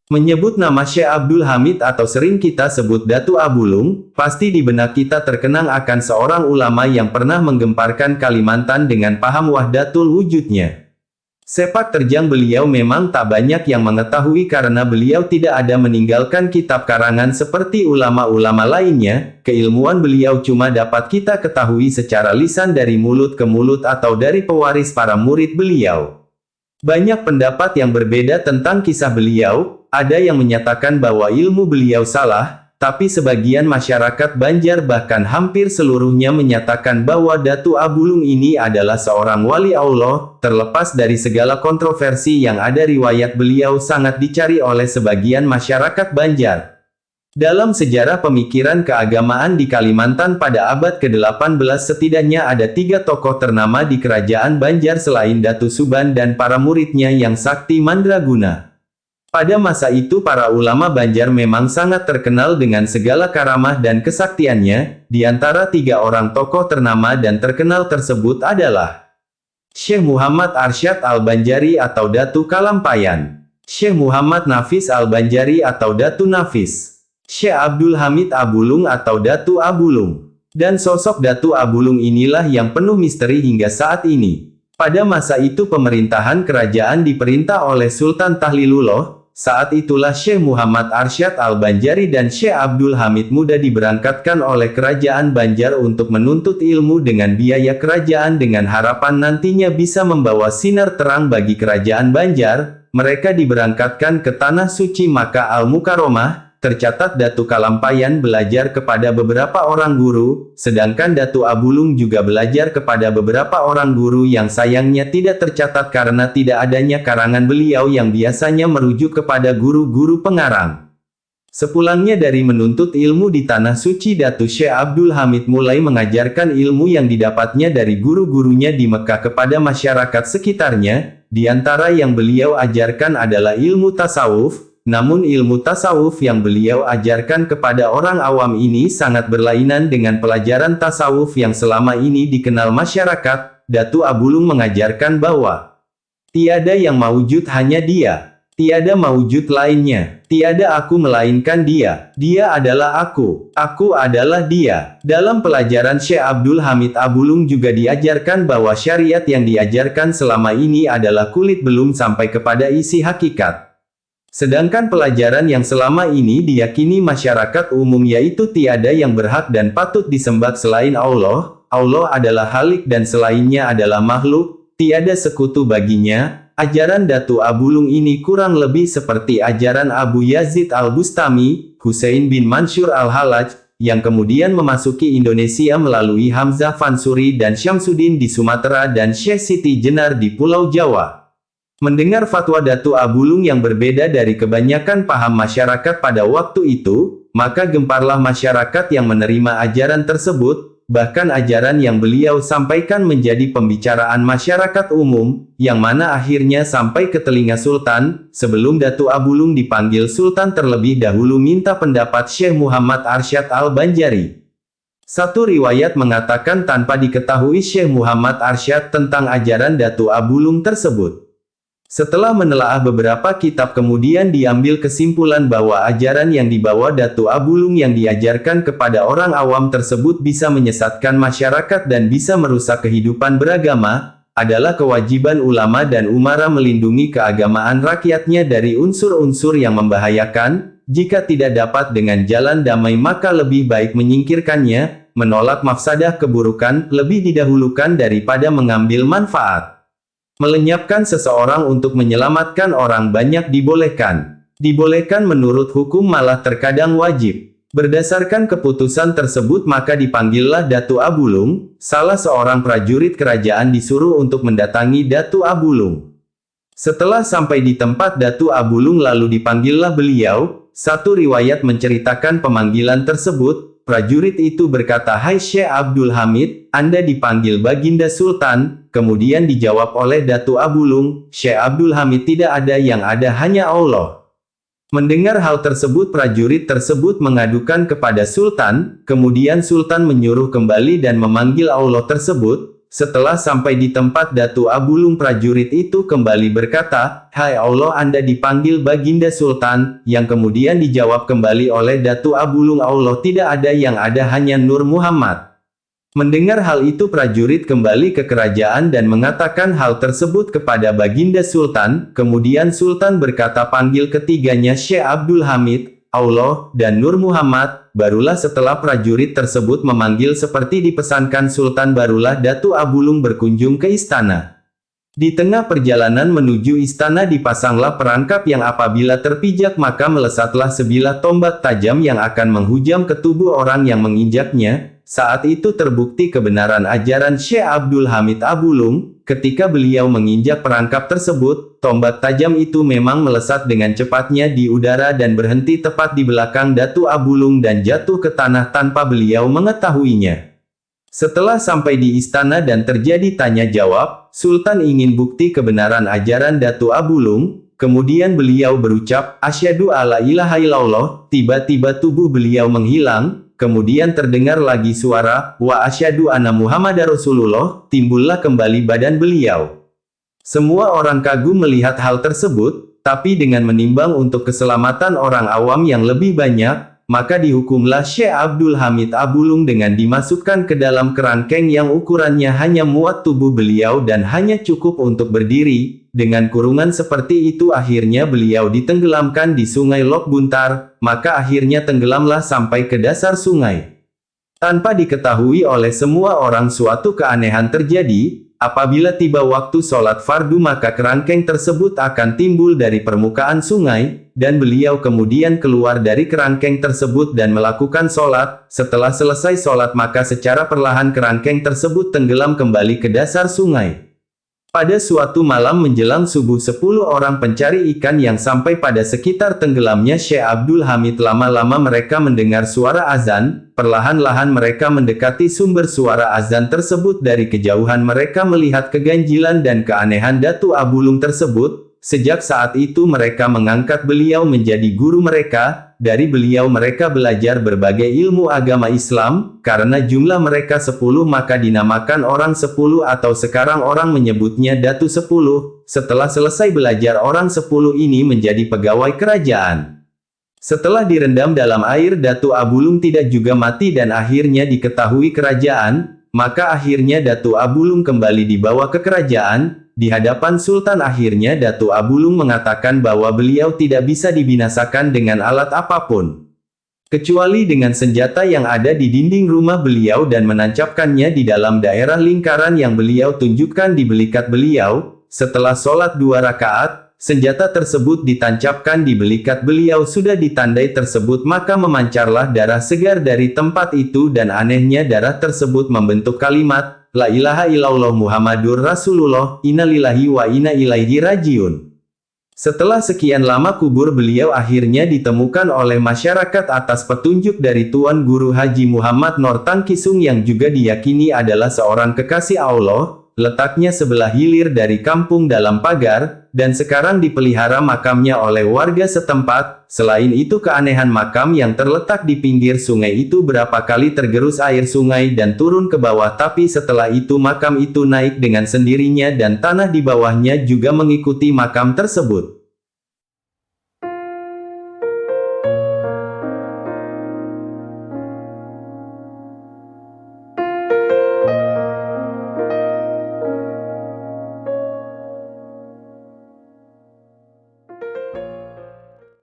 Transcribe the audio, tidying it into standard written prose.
Menyebut nama Syekh Abdul Hamid atau sering kita sebut Datu Abulung, pasti di benak kita terkenang akan seorang ulama yang pernah menggemparkan Kalimantan dengan paham wahdatul wujudnya. Sepak terjang beliau memang tak banyak yang mengetahui karena beliau tidak ada meninggalkan kitab karangan seperti ulama-ulama lainnya. Keilmuan beliau cuma dapat kita ketahui secara lisan dari mulut ke mulut atau dari pewaris para murid beliau. Banyak pendapat yang berbeda tentang kisah beliau. Ada yang menyatakan bahwa ilmu beliau salah, tapi sebagian masyarakat Banjar bahkan hampir seluruhnya menyatakan bahwa Datu Abulung ini adalah seorang wali Allah. Terlepas dari segala kontroversi yang ada, riwayat beliau sangat dicari oleh sebagian masyarakat Banjar. Dalam sejarah pemikiran keagamaan di Kalimantan pada abad ke-18 setidaknya ada 3 tokoh ternama di kerajaan Banjar selain Datu Suban dan para muridnya yang sakti mandraguna. Pada masa itu para ulama Banjar memang sangat terkenal dengan segala karamah dan kesaktiannya. Di antara 3 orang tokoh ternama dan terkenal tersebut adalah Syekh Muhammad Arsyad Al-Banjari atau Datu Kalampayan, Syekh Muhammad Nafis Al-Banjari atau Datu Nafis, Syekh Abdul Hamid Abulung atau Datu Abulung. Dan sosok Datu Abulung inilah yang penuh misteri hingga saat ini. Pada masa itu pemerintahan kerajaan diperintah oleh Sultan Tahlilullah. Saat itulah Syekh Muhammad Arsyad Al-Banjari dan Syekh Abdul Hamid muda diberangkatkan oleh kerajaan Banjar untuk menuntut ilmu dengan biaya kerajaan dengan harapan nantinya bisa membawa sinar terang bagi kerajaan Banjar. Mereka diberangkatkan ke Tanah Suci Makkah Al-Mukarramah. Tercatat Datu Kalampayan belajar kepada beberapa orang guru, sedangkan Datu Abulung juga belajar kepada beberapa orang guru yang sayangnya tidak tercatat karena tidak adanya karangan beliau yang biasanya merujuk kepada guru-guru pengarang. Sepulangnya dari menuntut ilmu di Tanah Suci, Datu Syekh Abdul Hamid mulai mengajarkan ilmu yang didapatnya dari guru-gurunya di Mekah kepada masyarakat sekitarnya. Di antara yang beliau ajarkan adalah ilmu tasawuf. Namun ilmu tasawuf yang beliau ajarkan kepada orang awam ini sangat berlainan dengan pelajaran tasawuf yang selama ini dikenal masyarakat. Datu Abulung mengajarkan bahwa tiada yang maujud, hanya Dia. Tiada maujud lainnya. Tiada aku melainkan Dia. Dia adalah aku. Aku adalah Dia. Dalam pelajaran Syekh Abdul Hamid Abulung juga diajarkan bahwa syariat yang diajarkan selama ini adalah kulit belum sampai kepada isi hakikat. Sedangkan pelajaran yang selama ini diyakini masyarakat umum yaitu tiada yang berhak dan patut disembah selain Allah. Allah adalah Khalik dan selainnya adalah makhluk, tiada sekutu baginya. Ajaran Datu Abulung ini kurang lebih seperti ajaran Abu Yazid Al-Bustami, Husain bin Mansur Al-Halaj, yang kemudian memasuki Indonesia melalui Hamzah Fansuri dan Syamsuddin di Sumatera dan Syekh Siti Jenar di Pulau Jawa. Mendengar fatwa Datu Abulung yang berbeda dari kebanyakan paham masyarakat pada waktu itu, maka gemparlah masyarakat yang menerima ajaran tersebut. Bahkan ajaran yang beliau sampaikan menjadi pembicaraan masyarakat umum, yang mana akhirnya sampai ke telinga Sultan. Sebelum Datu Abulung dipanggil Sultan terlebih dahulu minta pendapat Syekh Muhammad Arsyad Al-Banjari. Satu riwayat mengatakan tanpa diketahui Syekh Muhammad Arsyad tentang ajaran Datu Abulung tersebut. Setelah menelaah beberapa kitab kemudian diambil kesimpulan bahwa ajaran yang dibawa Datu Abulung yang diajarkan kepada orang awam tersebut bisa menyesatkan masyarakat dan bisa merusak kehidupan beragama. Adalah kewajiban ulama dan umara melindungi keagamaan rakyatnya dari unsur-unsur yang membahayakan. Jika tidak dapat dengan jalan damai maka lebih baik menyingkirkannya. Menolak mafsadah keburukan lebih didahulukan daripada mengambil manfaat. Melenyapkan seseorang untuk menyelamatkan orang banyak dibolehkan. Dibolehkan menurut hukum malah terkadang wajib. Berdasarkan keputusan tersebut maka dipanggillah Datu Abulung. Salah seorang prajurit kerajaan disuruh untuk mendatangi Datu Abulung. Setelah sampai di tempat Datu Abulung lalu dipanggillah beliau. Satu riwayat menceritakan pemanggilan tersebut. Prajurit itu berkata, "Hai Syekh Abdul Hamid, Anda dipanggil Baginda Sultan." Kemudian dijawab oleh Datu Abulung, "Syekh Abdul Hamid, tidak ada yang ada hanya Allah." Mendengar hal tersebut prajurit tersebut mengadukan kepada Sultan, kemudian Sultan menyuruh kembali dan memanggil Allah tersebut. setelah sampai di tempat Datu Abulung, prajurit itu kembali berkata, "Hai Allah, Anda dipanggil Baginda Sultan," yang kemudian dijawab kembali oleh Datu Abulung, "Allah tidak ada, yang ada hanya Nur Muhammad." Mendengar hal itu, prajurit kembali ke kerajaan dan mengatakan hal tersebut kepada Baginda Sultan. Kemudian Sultan berkata, "Panggil ketiganya, Syekh Abdul Hamid, Allah, dan Nur Muhammad." Barulah setelah prajurit tersebut memanggil seperti dipesankan Sultan, barulah Datu Abulung berkunjung ke istana. Di tengah perjalanan menuju istana dipasanglah perangkap yang apabila terpijak maka melesatlah sebilah tombak tajam yang akan menghujam ke tubuh orang yang menginjaknya. Saat itu terbukti kebenaran ajaran Syekh Abdul Hamid Abulung. Ketika beliau menginjak perangkap tersebut, tombak tajam itu memang melesat dengan cepatnya di udara dan berhenti tepat di belakang Datu Abulung dan jatuh ke tanah tanpa beliau mengetahuinya. Setelah sampai di istana dan terjadi tanya jawab, Sultan ingin bukti kebenaran ajaran Datu Abulung. Kemudian beliau berucap, "Asyhadu alla ilaha illallah." Tiba-tiba tubuh beliau menghilang. Kemudian terdengar lagi suara, "Wa asyhadu anna Muhammadar Rasulullah." Timbullah kembali badan beliau. Semua orang kagum melihat hal tersebut, tapi dengan menimbang untuk keselamatan orang awam yang lebih banyak, maka dihukumlah Syekh Abdul Hamid Abulung dengan dimasukkan ke dalam kerangkeng yang ukurannya hanya muat tubuh beliau dan hanya cukup untuk berdiri. Dengan kurungan seperti itu akhirnya beliau ditenggelamkan di sungai Lok Buntar, maka akhirnya tenggelamlah sampai ke dasar sungai. Tanpa diketahui oleh semua orang suatu keanehan terjadi, apabila tiba waktu sholat fardu maka kerangkeng tersebut akan timbul dari permukaan sungai, dan beliau kemudian keluar dari kerangkeng tersebut dan melakukan sholat. Setelah selesai sholat maka secara perlahan kerangkeng tersebut tenggelam kembali ke dasar sungai. Pada suatu malam menjelang subuh 10 orang pencari ikan yang sampai pada sekitar tenggelamnya Syekh Abdul Hamid. Lama-lama mereka mendengar suara azan, perlahan-lahan mereka mendekati sumber suara azan tersebut. Dari kejauhan mereka melihat keganjilan dan keanehan Datu Abulung tersebut. Sejak saat itu mereka mengangkat beliau menjadi guru mereka. Dari beliau mereka belajar berbagai ilmu agama Islam. Karena jumlah mereka 10 maka dinamakan orang 10 atau sekarang orang menyebutnya Datu 10. Setelah selesai belajar orang 10 ini menjadi pegawai kerajaan. Setelah direndam dalam air Datu Abulung tidak juga mati dan akhirnya diketahui kerajaan. Maka akhirnya Datu Abulung kembali dibawa ke kerajaan. Di hadapan Sultan akhirnya Datu Abulung mengatakan bahwa beliau tidak bisa dibinasakan dengan alat apapun, kecuali dengan senjata yang ada di dinding rumah beliau dan menancapkannya di dalam daerah lingkaran yang beliau tunjukkan di belikat beliau. Setelah sholat 2 rakaat, senjata tersebut ditancapkan di belikat beliau. Sudah ditandai tersebut maka memancarlah darah segar dari tempat itu dan anehnya darah tersebut membentuk kalimat, "La ilaha illallah Muhammadur Rasulullah, innalillahi wa inna ilaihi rajiun." Setelah sekian lama kubur beliau akhirnya ditemukan oleh masyarakat atas petunjuk dari Tuan Guru Haji Muhammad Nortang Kisung yang juga diyakini adalah seorang kekasih Allah. Letaknya sebelah hilir dari kampung dalam pagar, dan sekarang dipelihara makamnya oleh warga setempat. Selain itu keanehan makam yang terletak di pinggir sungai itu berapa kali tergerus air sungai dan turun ke bawah, tapi setelah itu makam itu naik dengan sendirinya dan tanah di bawahnya juga mengikuti makam tersebut.